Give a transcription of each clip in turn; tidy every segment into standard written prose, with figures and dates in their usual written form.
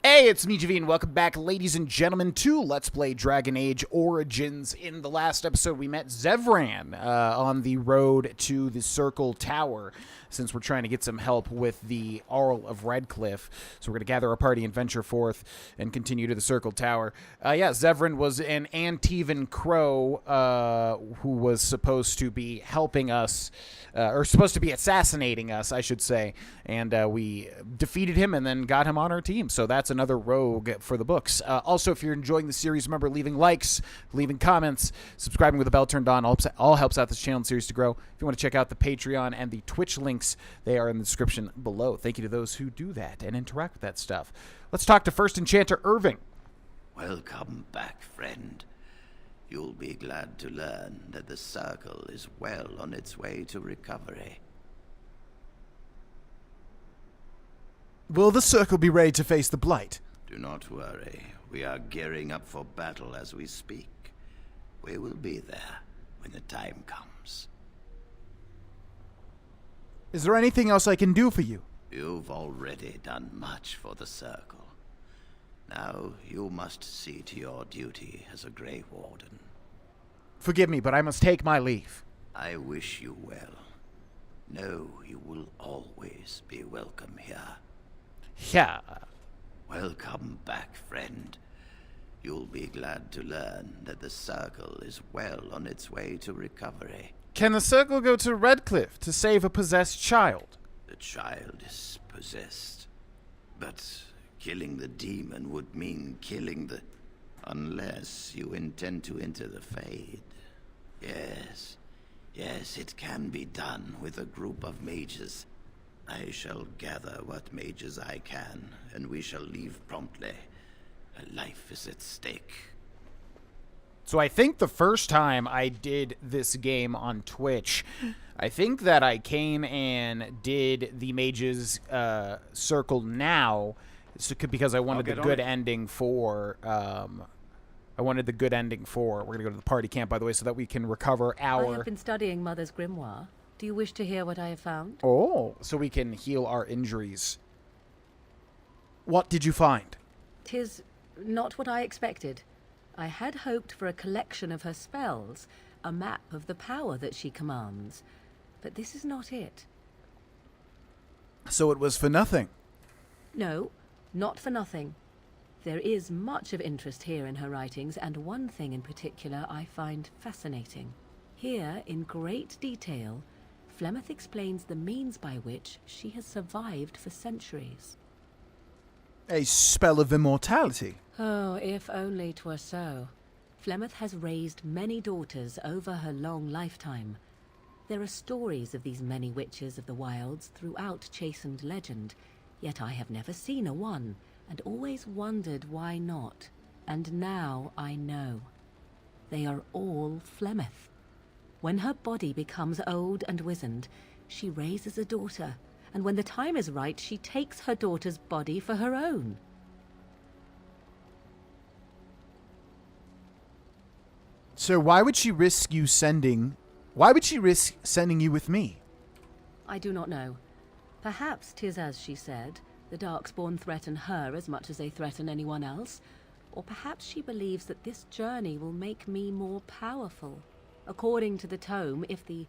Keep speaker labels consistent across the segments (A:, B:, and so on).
A: Hey, it's me, Javi, and welcome back, ladies and gentlemen, to Let's Play Dragon Age Origins. In the last episode, we met Zevran on the road to the Circle Tower, since we're trying to get some help with the Arl of Redcliffe. So we're going to gather our party and venture forth and continue to the Circle Tower. Zevran was an Antivan Crow who was supposed to be helping us, or supposed to be assassinating us, I should say, and we defeated him and then got him on our team. So that's another rogue for the books. Also, if you're enjoying the series, remember leaving likes, leaving comments, subscribing with the bell turned on. All helps out this channel and series to grow. If you want to check out the Patreon and the Twitch links, they are in the description below. Thank you to those who do that and interact with that stuff. Let's talk to First Enchanter Irving.
B: Welcome back, friend. You'll be glad to learn that the Circle is well on its way to recovery.
C: Will the Circle be ready to face the Blight?
B: Do not worry. We are gearing up for battle as we speak. We will be there when the time comes.
C: Is there anything else I can do for you?
B: You've already done much for the Circle. Now you must see to your duty as a Grey Warden.
A: Forgive me, but I must take my leave.
B: I wish you well. Know you will always be welcome here.
A: Yeah.
B: Welcome back, friend. You'll be glad to learn that the Circle is well on its way to recovery.
A: Can the Circle go to Redcliffe to save a possessed child?
B: The child is possessed. But killing the demon would mean killing the... Unless you intend to enter the Fade. Yes, it can be done with a group of mages. I shall gather what mages I can, and we shall leave promptly. A life is at stake.
A: So I think the first time I did this game on Twitch, I think that I came and did the Mages Circle now, because I wanted the good ending for... I wanted the good ending for... We're going to go to the party camp, by the way, so that we can recover our...
D: I have been studying Mother's grimoire. Do you wish to hear what I have found?
A: Oh, so we can heal our injuries. What did you find?
D: 'Tis not what I expected. I had hoped for a collection of her spells, a map of the power that she commands. But this is not it.
C: So it was for nothing.
D: No, not for nothing. There is much of interest here in her writings, and one thing in particular I find fascinating. Here, in great detail, Flemeth explains the means by which she has survived for centuries.
C: A spell of immortality.
D: Oh, if only 'twere so. Flemeth has raised many daughters over her long lifetime. There are stories of these many witches of the wilds throughout chastened legend, yet I have never seen a one, and always wondered why not. And now I know. They are all Flemeth. When her body becomes old and wizened, she raises a daughter, and when the time is right, she takes her daughter's body for her own.
C: So why would she risk sending you with me?
D: I do not know. Perhaps 'tis as she said, the Darkspawn threaten her as much as they threaten anyone else, or perhaps she believes that this journey will make me more powerful. According to the tome, if the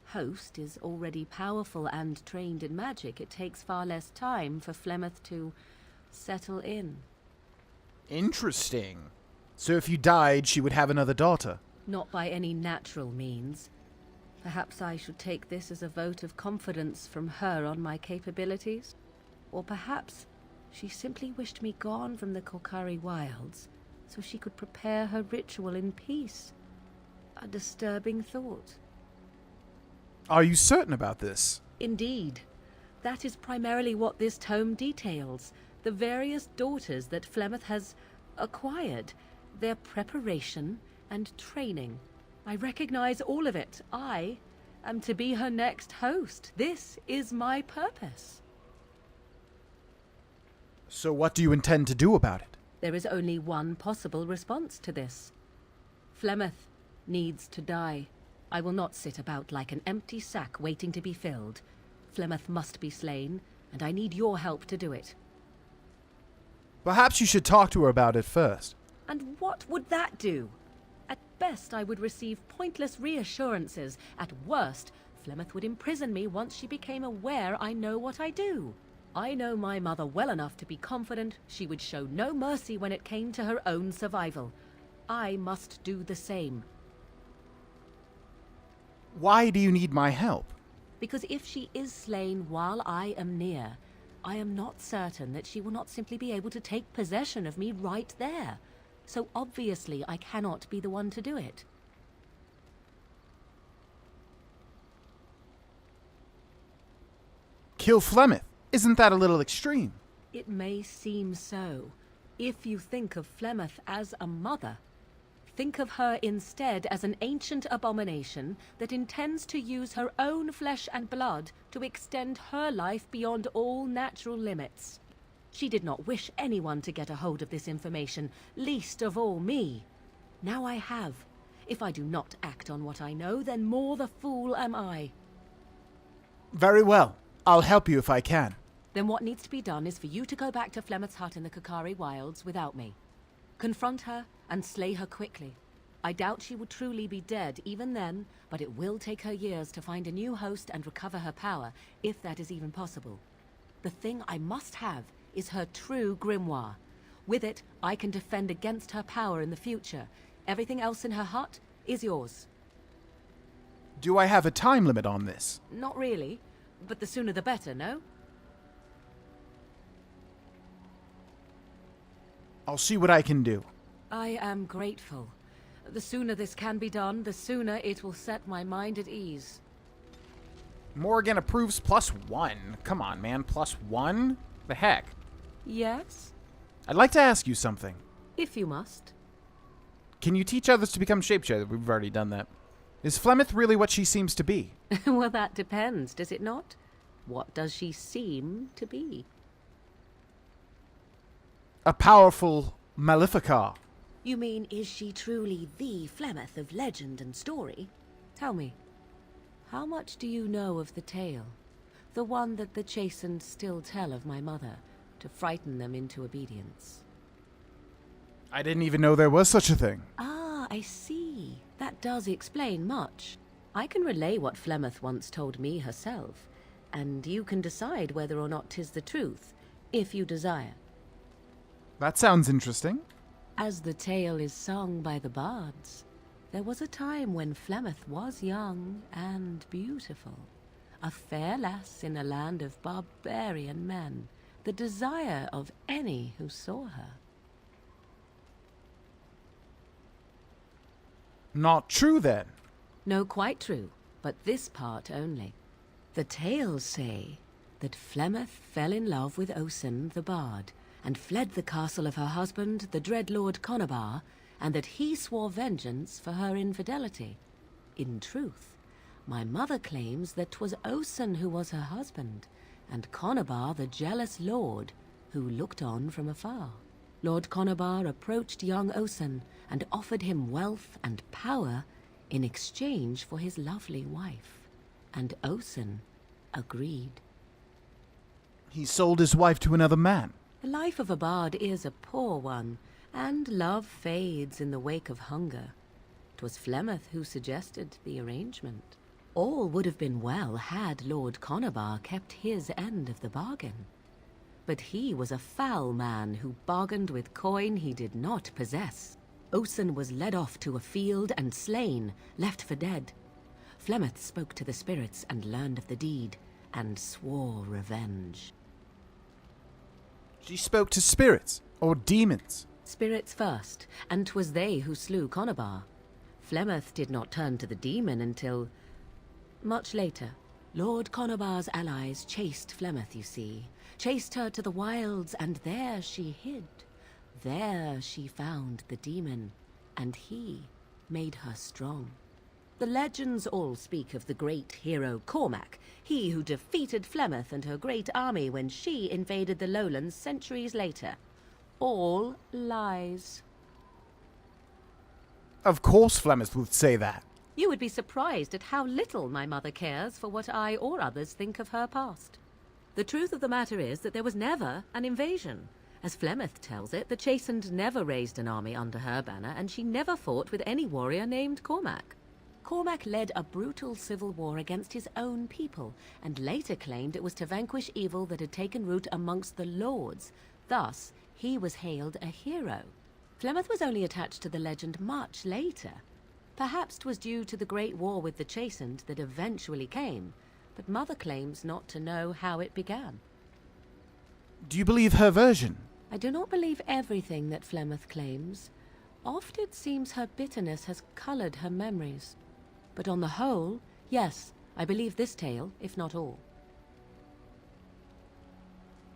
D: host is already powerful and trained in magic, it takes far less time for Flemeth to settle in.
C: Interesting. So if you died, she would have another daughter.
D: Not by any natural means. Perhaps I should take this as a vote of confidence from her on my capabilities. Or perhaps she simply wished me gone from the Korkari wilds so she could prepare her ritual in peace. A disturbing thought.
C: Are you certain about this?
D: Indeed. That is primarily what this tome details. The various daughters that Flemeth has acquired. Their preparation and training. I recognize all of it. I am to be her next host. This is my purpose.
C: So what do you intend to do about it?
D: There is only one possible response to this. Flemeth needs to die. I will not sit about like an empty sack waiting to be filled. Flemeth must be slain, and I need your help to do it.
C: Perhaps you should talk to her about it first.
D: And what would that do? At best, I would receive pointless reassurances. At worst, Flemeth would imprison me once she became aware I know what I do. I know my mother well enough to be confident she would show no mercy when it came to her own survival. I must do the same.
C: Why do you need my help?
D: Because if she is slain while I am near, I am not certain that she will not simply be able to take possession of me right there. So obviously I cannot be the one to do it.
C: Kill Flemeth? Isn't that a little extreme?
D: It may seem so. If you think of Flemeth as a mother, think of her instead as an ancient abomination that intends to use her own flesh and blood to extend her life beyond all natural limits. She did not wish anyone to get a hold of this information, least of all me. Now I have. If I do not act on what I know, then more the fool am I.
C: Very well. I'll help you if I can.
D: Then what needs to be done is for you to go back to Flemeth's hut in the Kakari Wilds without me. Confront her and slay her quickly. I doubt she will truly be dead even then, but it will take her years to find a new host and recover her power, if that is even possible. The thing I must have is her true grimoire. With it, I can defend against her power in the future. Everything else in her hut is yours.
C: Do I have a time limit on this?
D: Not really, but the sooner the better, no?
C: I'll see what I can do.
D: I am grateful. The sooner this can be done, the sooner it will set my mind at ease.
A: Morgan approves +1. Come on, man. +1? The heck?
D: Yes?
C: I'd like to ask you something.
D: If you must.
C: Can you teach others to become shapeshifters? We've already done that. Is Flemeth really what she seems to be?
D: Well, that depends, does it not? What does she seem to be?
C: A powerful Maleficar.
D: You mean, is she truly the Flemeth of legend and story? Tell me, how much do you know of the tale? The one that the chastened still tell of my mother, to frighten them into obedience.
C: I didn't even know there was such a thing.
D: Ah, I see. That does explain much. I can relay what Flemeth once told me herself, and you can decide whether or not 'tis the truth, if you desire.
C: That sounds interesting.
D: As the tale is sung by the bards, there was a time when Flemeth was young and beautiful, a fair lass in a land of barbarian men, the desire of any who saw her.
C: Not true, then.
D: No, quite true, but this part only. The tales say that Flemeth fell in love with Osen the bard, and fled the castle of her husband, the dread Lord Conabar, and that he swore vengeance for her infidelity. In truth, my mother claims that 'twas Osen who was her husband, and Conabar the jealous lord who looked on from afar. Lord Conabar approached young Osen and offered him wealth and power in exchange for his lovely wife, and Osen agreed.
C: He sold his wife to another man.
D: The life of a bard is a poor one, and love fades in the wake of hunger. 'Twas Flemeth who suggested the arrangement. All would have been well had Lord Conabar kept his end of the bargain. But he was a foul man who bargained with coin he did not possess. Osen was led off to a field and slain, left for dead. Flemeth spoke to the spirits and learned of the deed, and swore revenge.
C: She spoke to spirits, or demons.
D: Spirits first, and 'twas they who slew Conabar. Flemeth did not turn to the demon until much later. Lord Conabar's allies chased Flemeth, you see. Chased her to the wilds, and there she hid. There she found the demon, and he made her strong. The legends all speak of the great hero Cormac, he who defeated Flemeth and her great army when she invaded the lowlands centuries later. All lies.
C: Of course Flemeth would say that.
D: You would be surprised at how little my mother cares for what I or others think of her past. The truth of the matter is that there was never an invasion, As Flemeth tells it, the Chastened never raised an army under her banner, and she never fought with any warrior named Cormac. Cormac led a brutal civil war against his own people, and later claimed it was to vanquish evil that had taken root amongst the lords. Thus, he was hailed a hero. Flemeth was only attached to the legend much later. Perhaps 'twas due to the great war with the Chastened that eventually came, but Mother claims not to know how it began.
C: Do you believe her version?
D: I do not believe everything that Flemeth claims. Oft it seems her bitterness has coloured her memories. But on the whole, yes, I believe this tale, if not all.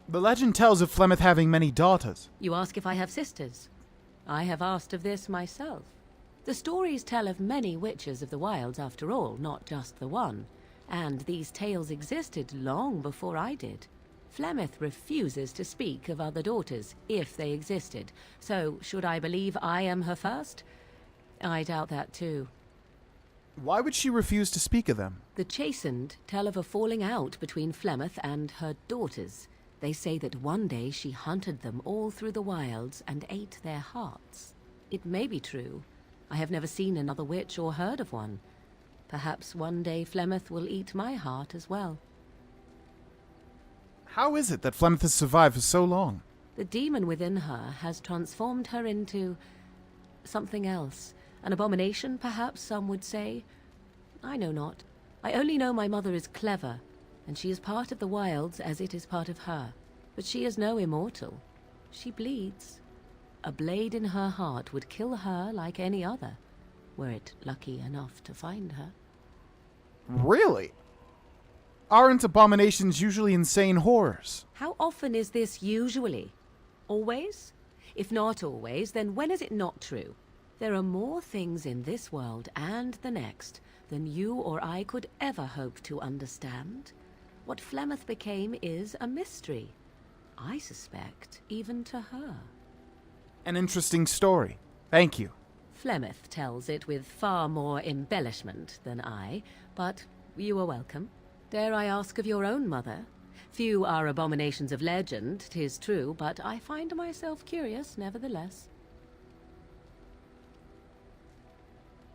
C: The legend tells of Flemeth having many daughters.
D: You ask if I have sisters. I have asked of this myself. The stories tell of many witches of the wilds after all, not just the one. And these tales existed long before I did. Flemeth refuses to speak of other daughters, if they existed. So, should I believe I am her first? I doubt that too.
C: Why would she refuse to speak of them?
D: The Chastened tell of a falling out between Flemeth and her daughters. They say that one day she hunted them all through the wilds and ate their hearts. It may be true. I have never seen another witch or heard of one. Perhaps one day Flemeth will eat my heart as well.
C: How is it that Flemeth has survived for so long?
D: The demon within her has transformed her into something else. An abomination, perhaps some would say. I know not. I only know my mother is clever, and she is part of the wilds as it is part of her. But she is no immortal. She bleeds. A blade in her heart would kill her like any other, were it lucky enough to find her.
C: Really? Aren't abominations usually insane horrors?
D: How often is this usually? Always? If not always, then when is it not true? There are more things in this world and the next than you or I could ever hope to understand. What Flemeth became is a mystery. I suspect, even to her.
C: An interesting story. Thank you.
D: Flemeth tells it with far more embellishment than I, but you are welcome. Dare I ask of your own mother? Few are abominations of legend, 'tis true, but I find myself curious nevertheless.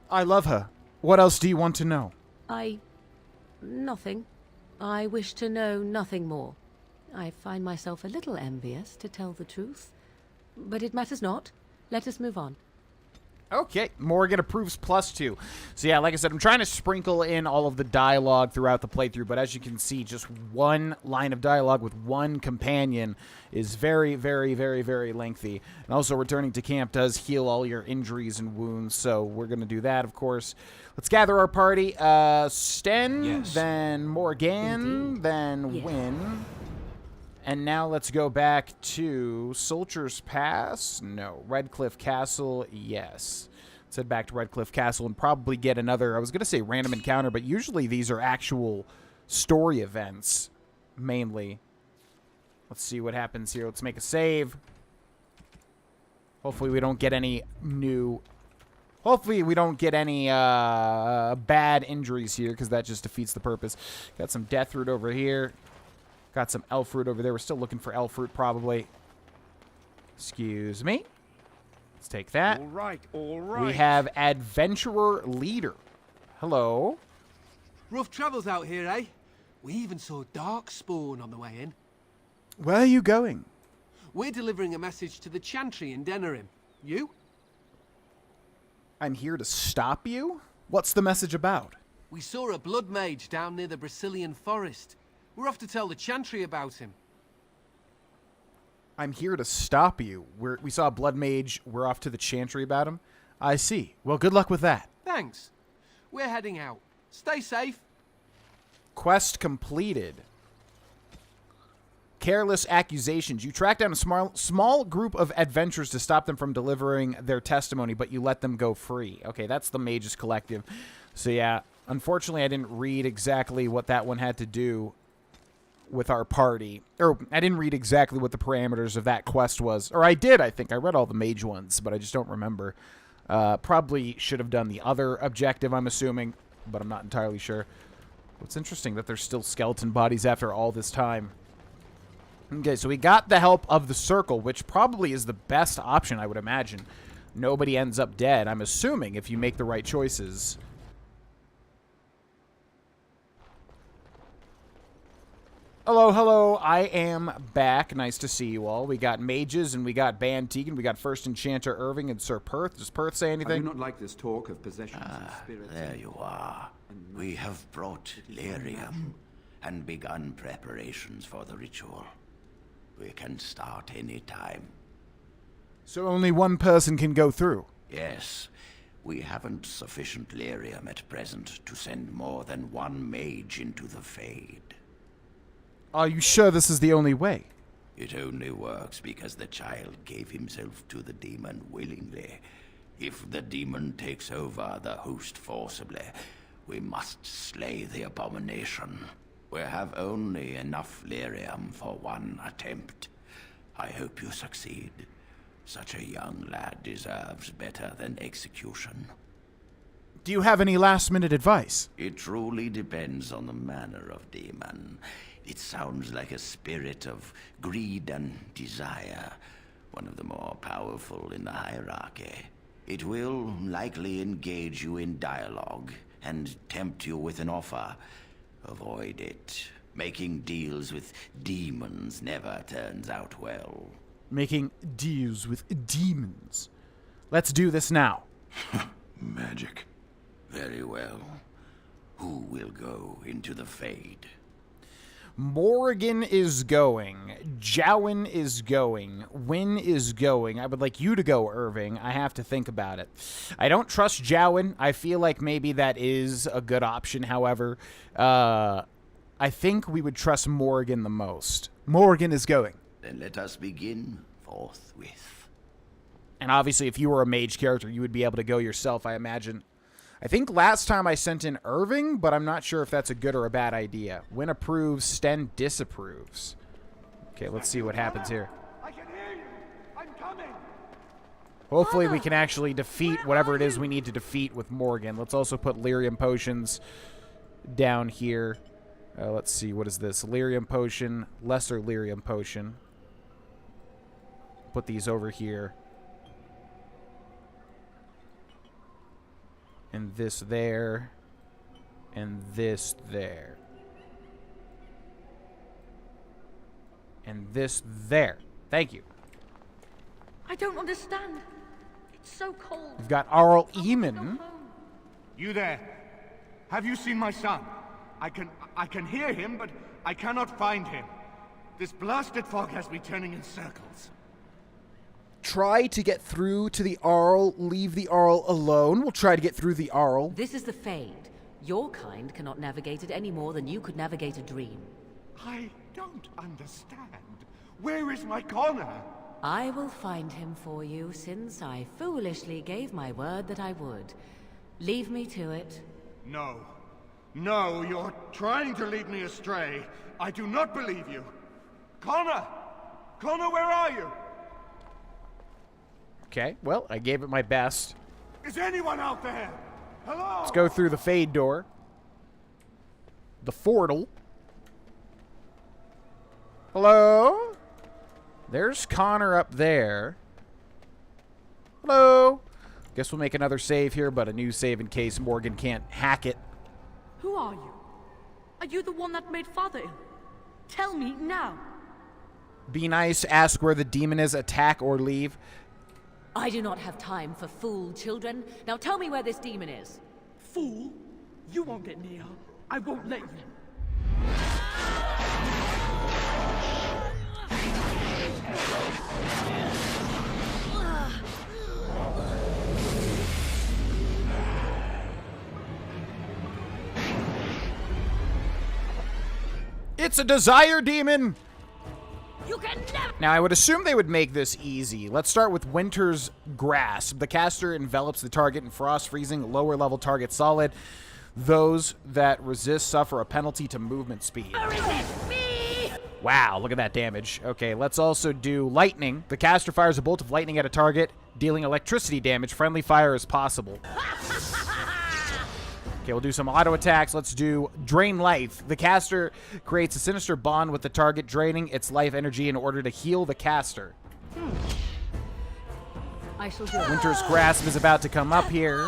C: I love her. What else do you want to know?
D: Nothing. I wish to know nothing more. I find myself a little envious, to tell the truth. But it matters not. Let us move on.
A: Okay, Morgan approves +2. So yeah, like I said, I'm trying to sprinkle in all of the dialogue throughout the playthrough, but as you can see, just one line of dialogue with one companion is very, very, very, very lengthy. And also, returning to camp does heal all your injuries and wounds, so we're going to do that, of course. Let's gather our party. Sten,
E: Yes.
A: then Morgan,
D: Indeed.
A: then
D: Yes.
A: Wynn. And now let's go back to Soldier's Pass. No. Redcliffe Castle. Yes. Let's head back to Redcliffe Castle and probably get another, I was going to say random encounter, but usually these are actual story events, mainly. Let's see what happens here. Let's make a save. Hopefully we don't get any new... Hopefully we don't get any bad injuries here, because that just defeats the purpose. Got some death root over here. Got some elf fruit over there. We're still looking for elf fruit, probably. Excuse me. Let's take that.
E: All right, all right.
A: We have Adventurer Leader. Hello.
F: Rough travels out here, eh? We even saw Darkspawn on the way in.
C: Where are you going?
F: We're delivering a message to the Chantry in Denerim. You?
C: I'm here to stop you? What's the message about?
F: We saw a blood mage down near the Brazilian forest. We're off to tell the Chantry about him.
C: I'm here to stop you. We saw a blood mage. We're off to the Chantry about him. I see. Well, good luck with that.
F: Thanks. We're heading out. Stay safe.
C: Quest completed. Careless accusations. You track down a small group of adventurers to stop them from delivering their testimony, but you let them go free. Okay, that's the Mages Collective. So yeah, unfortunately I didn't read exactly what that one had to do with our party. Or I didn't read exactly what the parameters of that quest was. Or I did, I think. I read all the mage ones, but I just don't remember. Probably should have done the other objective, I'm assuming, but I'm not entirely sure. It's interesting that there's still skeleton bodies after all this time. Okay, so we got the help of the circle, which probably is the best option, I would imagine. Nobody ends up dead, I'm assuming, if you make the right choices. Hello, hello, I am back. Nice to see you all. We got mages, and we got Ban Tegan, we got First Enchanter Irving and Sir Perth. Does Perth say anything?
E: I do not like this talk of possessions and spirits.
B: There you are. We have brought lyrium and begun preparations for the ritual. We can start any time.
C: So only one person can go through?
B: Yes, we haven't sufficient lyrium at present to send more than one mage into the Fade.
C: Are you sure this is the only way?
B: It only works because the child gave himself to the demon willingly. If the demon takes over the host forcibly, we must slay the abomination. We have only enough lyrium for one attempt. I hope you succeed. Such a young lad deserves better than execution.
C: Do you have any last-minute advice?
B: It truly depends on the manner of demon. It sounds like a spirit of greed and desire, one of the more powerful in the hierarchy. It will likely engage you in dialogue and tempt you with an offer. Avoid it. Making deals with demons never turns out well.
C: Making deals with demons. Let's do this now.
B: Magic. Very well. Who will go into the Fade?
C: Morrigan is going. Jowen is going. Wynn is going. I would like you to go, Irving. I have to think about it. I don't trust Jowen. I feel like maybe that is a good option, however. I think we would trust Morrigan the most. Morrigan is going.
B: Then let us begin forthwith.
C: And obviously, if you were a mage character, you would be able to go yourself, I imagine. I think last time I sent in Irving, but I'm not sure if that's a good or a bad idea. Wynn approves, Sten disapproves. Okay, let's see what happens here.
E: I can hear you. I'm coming.
C: Hopefully we can actually defeat whatever it is we need to defeat with Morgan. Let's also put lyrium potions down here. Let's see, what is this? Lyrium potion, lesser lyrium potion. Put these over here. And this there. And this there. And this there. Thank you.
G: I don't understand. It's so cold.
C: We've got Arl
G: I want to go
C: Eamon.
G: home.
E: You there? Have you seen my son? I can hear him, but I cannot find him. This blasted fog has me turning in circles.
C: Try to get through to the Arl. Leave the Arl alone. We'll try to get through the Arl.
D: This is the Fade. Your kind cannot navigate it any more than you could navigate a dream.
E: I don't understand. Where is my Connor?
D: I will find him for you, since I foolishly gave my word that I would. Leave me to it.
E: No. No, you're trying to lead me astray. I do not believe you. Connor! Connor, where are you?
C: Okay, well, I gave it my best.
E: Is anyone out there? Hello?
C: Let's go through the Fade door. The Fordle. Hello? There's Connor up there. Hello? Guess we'll make another save here, but a new save in case Morgan can't hack it.
G: Who are you? Are you the one that made Father ill? Tell me now.
C: Be nice, ask where the demon is, attack or leave.
D: I do not have time for fool children. Now tell me where this demon is.
G: Fool! You won't get near. I won't let you.
C: It's a desire demon!
G: You can never.
C: Now, I would assume they would make this easy. Let's start with Winter's Grasp. The caster envelops the target in frost freezing, lower level target solid. Those that resist suffer a penalty to movement speed.
G: Resist me!
C: Wow, look at that damage. Okay, let's also do lightning. The caster fires a bolt of lightning at a target, dealing electricity damage. Friendly fire is possible.
A: Okay, we'll do some auto attacks. Let's do Drain Life. The caster creates a sinister bond with the target, draining its life energy in order to heal the caster.
D: I shall do it.
A: Winter's Grasp is about to come up here.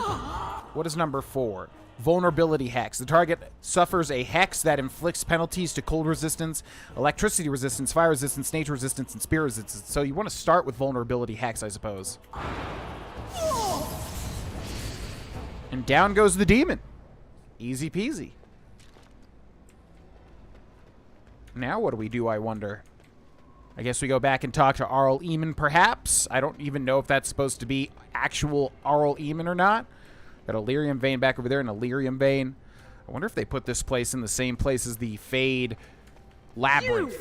A: What is number 4? Vulnerability Hex. The target suffers a hex that inflicts penalties to cold resistance, electricity resistance, fire resistance, nature resistance, and spear resistance. So you want to start with Vulnerability Hex, I suppose. And down goes the demon. Easy peasy. Now what do we do, I wonder? I guess we go back and talk to Arl Eamon, perhaps. I don't even know if that's supposed to be actual Arl Eamon or not. Got a Lyrium Vein back over there and a Lyrium Vein. I wonder if they put this place in the same place as the Fade Labyrinth.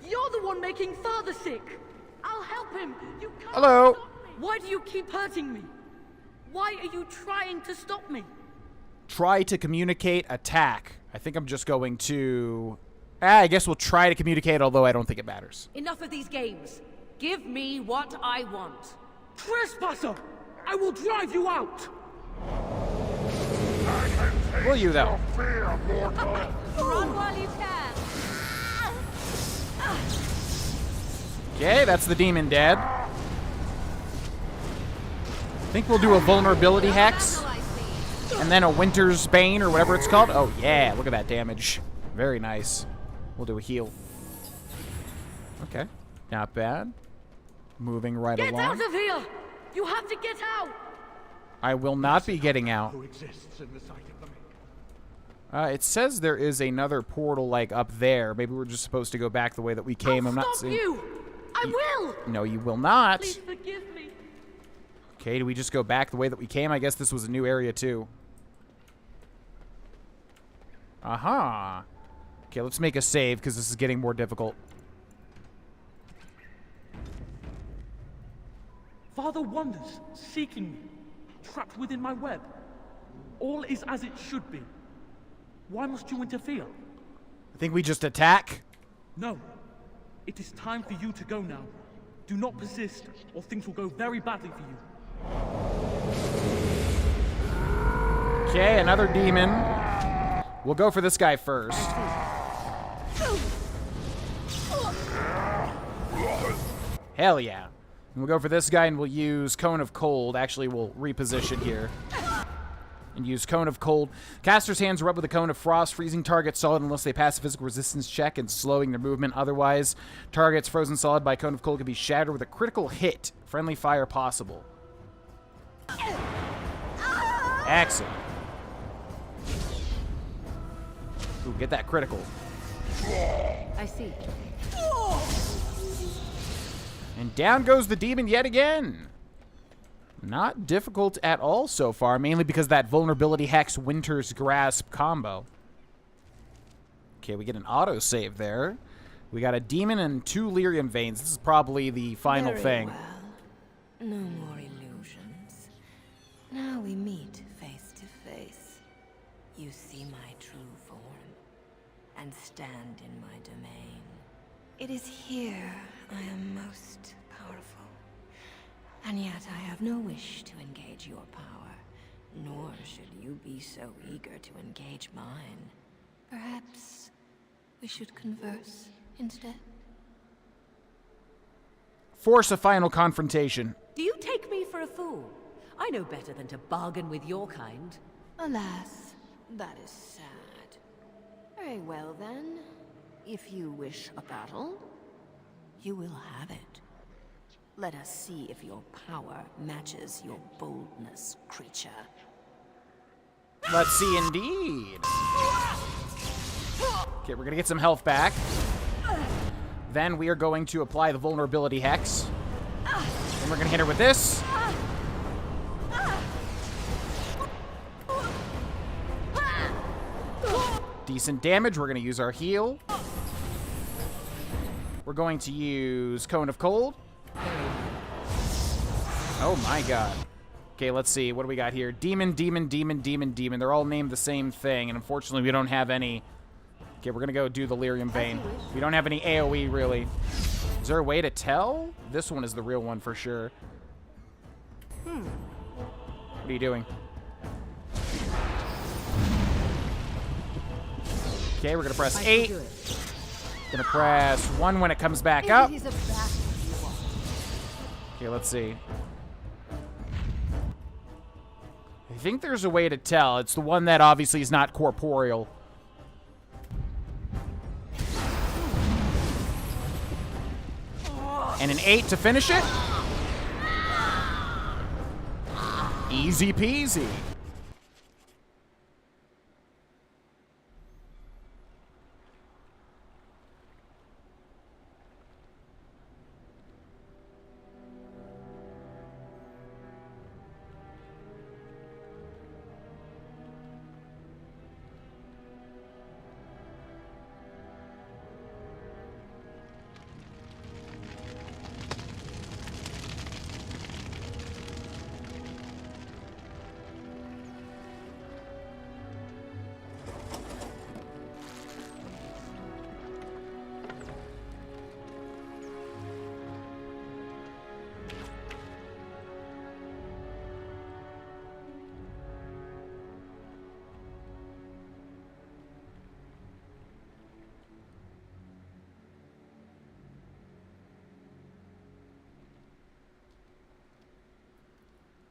G: You're the one making Father sick. I'll help him. You can't
A: Hello.
G: stop me. Why do you keep hurting me? Why are you trying to stop me?
A: Try to communicate, attack. I think I'm just going to... I guess we'll try to communicate, although I don't think it matters.
D: Enough of these games. Give me what I want.
G: Trespasser! I will drive you out!
A: Will you, though?
D: Run while you can.
A: Okay, that's the demon dead. I think we'll do a Vulnerability Hex. And then a Winter's Bane, or whatever it's called. Oh, yeah, look at that damage. Very nice. We'll do a heal. Okay, not bad. Moving right
G: Get
A: along.
G: out of here! You have to get out!
A: I will not be getting out.
E: Who exists in the sight of the maker.
A: It says there is another portal, like, up there. Maybe we're just supposed to go back the way that we came.
G: I'll
A: I'm not
G: stop
A: seeing...
G: you! I will!
A: No, you will not.
G: Please forgive me.
A: Okay, do we just go back the way that we came? I guess this was a new area, too. Aha. Okay, let's make a save, because this is getting more difficult.
H: Father wanders, seeking me, trapped within my web. All is as it should be. Why must you interfere?
A: I think we just attack.
H: No. It is time for you to go now. Do not persist, or things will go very badly for you.
A: Okay, another demon. We'll go for this guy first. Hell yeah. We'll go for this guy and we'll use Cone of Cold. Actually, we'll reposition here. And use Cone of Cold. Caster's hands rub with a Cone of Frost, freezing targets solid unless they pass a physical resistance check and slowing their movement. Otherwise, targets frozen solid by Cone of Cold can be shattered with a critical hit. Friendly fire possible. Excellent. Ooh, get that critical.
D: I see.
A: And down goes the demon yet again. Not difficult at all so far, mainly because that Vulnerability Hex Winter's Grasp combo. Okay, we get an autosave there. We got a demon and 2 Lyrium Veins. This is probably the final
I: Very
A: thing.
I: well. No more illusions. Now we meet face to face. You see my true form and stand in my domain. It is here I am most powerful. And yet I have no wish to engage your power, nor should you be so eager to engage mine. Perhaps we should converse instead?
A: Force a final confrontation.
D: Do you take me for a fool? I know better than to bargain with your kind.
I: Alas, that is sad. Very well then. If you wish a battle, you will have it. Let us see if your power matches your boldness, creature.
A: Let's see indeed. Okay, we're gonna get some health back. Then we are going to apply the Vulnerability Hex. And we're gonna hit her with this. Decent damage. We're gonna use our heal. We're going to use Cone of Cold. Oh my god. Okay, let's see. What do we got here? Demon, demon, demon, demon, demon. They're all named the same thing, and unfortunately we don't have any. Okay, we're gonna go do the Lyrium Vein. We don't have any AoE, really. Is there a way to tell? This one is the real one for sure. What are you doing?
C: Okay, we're gonna press
D: I
C: 8.
D: shall do it.
C: Gonna press 1 when it comes back up.
G: He's a bastard, you are.
C: Okay, let's see. I think there's a way to tell. It's the one that obviously is not corporeal. And an 8 to finish it. Easy peasy.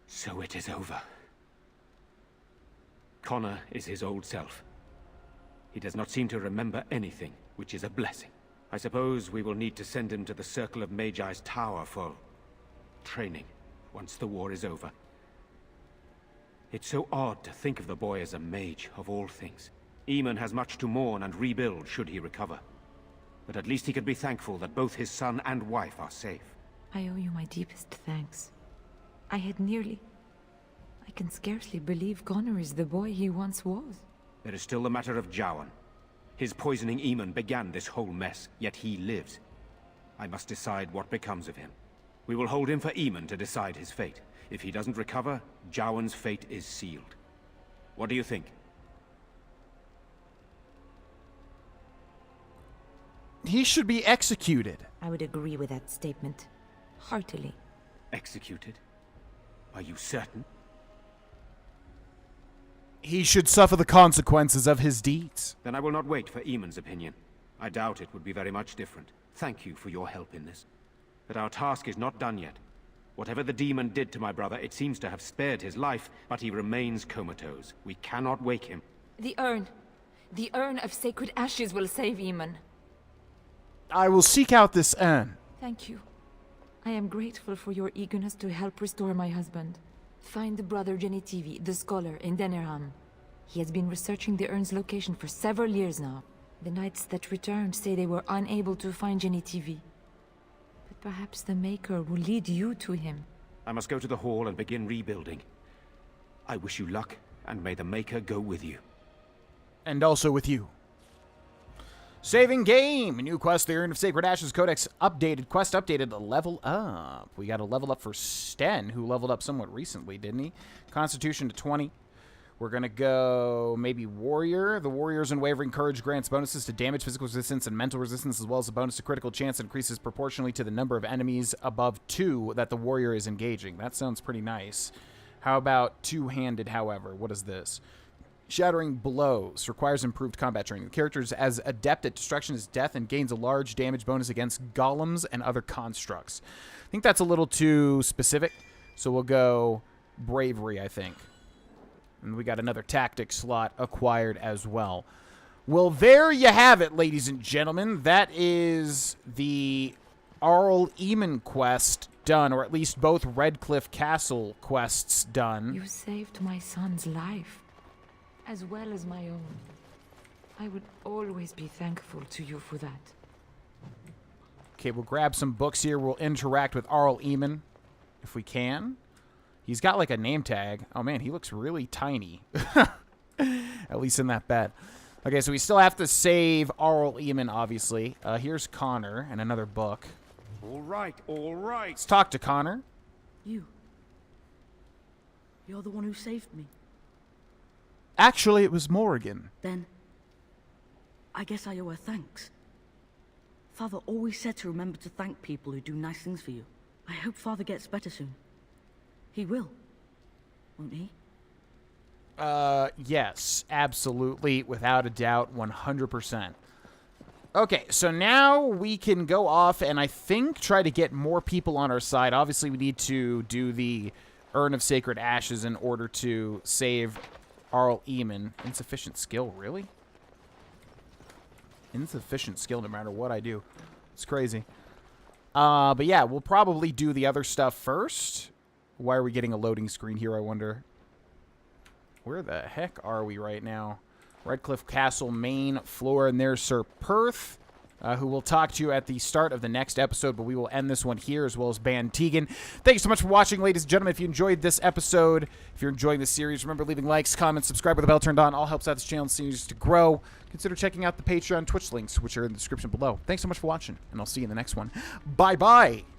J: So it is over. Connor is his old self. He does not seem to remember anything, which is a blessing. I suppose we will need to send him to the Circle of Magi's tower for training, once the war is over. It's so odd to think of the boy as a mage, of all things. Eamon has much to mourn and rebuild should he recover. But at least he could be thankful that both his son and wife are safe.
K: I owe you my deepest thanks. I can scarcely believe Connor is the boy he once was.
J: There is still the matter of Jowan. His poisoning Eamon began this whole mess, yet he lives. I must decide what becomes of him. We will hold him for Eamon to decide his fate. If he doesn't recover, Jowan's fate is sealed. What do you think?
C: He should be executed.
K: I would agree with that statement. Heartily.
J: Executed? Are you certain?
C: He should suffer the consequences of his deeds.
J: Then I will not wait for Eamon's opinion. I doubt it would be very much different. Thank you for your help in this. But our task is not done yet. Whatever the demon did to my brother, it seems to have spared his life, but he remains comatose. We cannot wake him.
K: The urn. The urn of sacred ashes will save Eamon.
C: I will seek out this urn.
K: Thank you. I am grateful for your eagerness to help restore my husband. Find Brother Genitivi, the scholar, in Denerham. He has been researching the urn's location for several years now. The knights that returned say they were unable to find Genitivi. But perhaps the Maker will lead you to him.
J: I must go to the hall and begin rebuilding. I wish you luck, and may the Maker go with you.
C: And also with you. Saving game! New quest, the Urn of Sacred Ashes Codex updated. Quest updated, level up. We got a level up for Sten, who leveled up somewhat recently, didn't he? Constitution to 20. We're going to go maybe Warrior. The Warrior's Unwavering Courage grants bonuses to damage, physical resistance, and mental resistance, as well as a bonus to critical chance that increases proportionally to the number of enemies above 2 that the Warrior is engaging. That sounds pretty nice. How about Two-Handed, however? What is this? Shattering Blows requires improved combat training. The character is as adept at destruction as death and gains a large damage bonus against golems and other constructs. I think that's a little too specific, so we'll go Bravery, I think. And we got another tactic slot acquired as well. Well, there you have it, ladies and gentlemen. That is the Arl Eamon quest done, or at least both Redcliffe Castle quests done.
K: You saved my son's life, as well as my own. I would always be thankful to you for that.
C: Okay, we'll grab some books here. We'll interact with Arl Eamon, if we can. He's got like a name tag. Oh man, he looks really tiny. At least in that bed. Okay, so we still have to save Arl Eamon, obviously. Here's Connor and another book.
J: All right, all right.
C: Let's talk to Connor.
G: You're the one who saved me.
C: Actually, it was Morrigan.
G: Then, I guess I owe her thanks. Father always said to remember to thank people who do nice things for you. I hope Father gets better soon. He will, won't he?
C: Yes, absolutely, without a doubt, 100%. Okay, so now we can go off and I think try to get more people on our side. Obviously, we need to do the Urn of Sacred Ashes in order to save Arl Eamon. Insufficient skill, really? Insufficient skill no matter what I do. It's crazy. But yeah, we'll probably do the other stuff first. Why are we getting a loading screen here, I wonder? Where the heck are we right now? Redcliffe Castle main floor, and there's Sir Perth, who we'll talk to at the start of the next episode, but we will end this one here, as well as Ban Tegan. Thank you so much for watching, ladies and gentlemen. If you enjoyed this episode, if you're enjoying this series, remember leaving likes, comments, subscribe with the bell turned on. All helps out this channel and continues to grow. Consider checking out the Patreon, Twitch links, which are in the description below. Thanks so much for watching, and I'll see you in the next one. Bye-bye!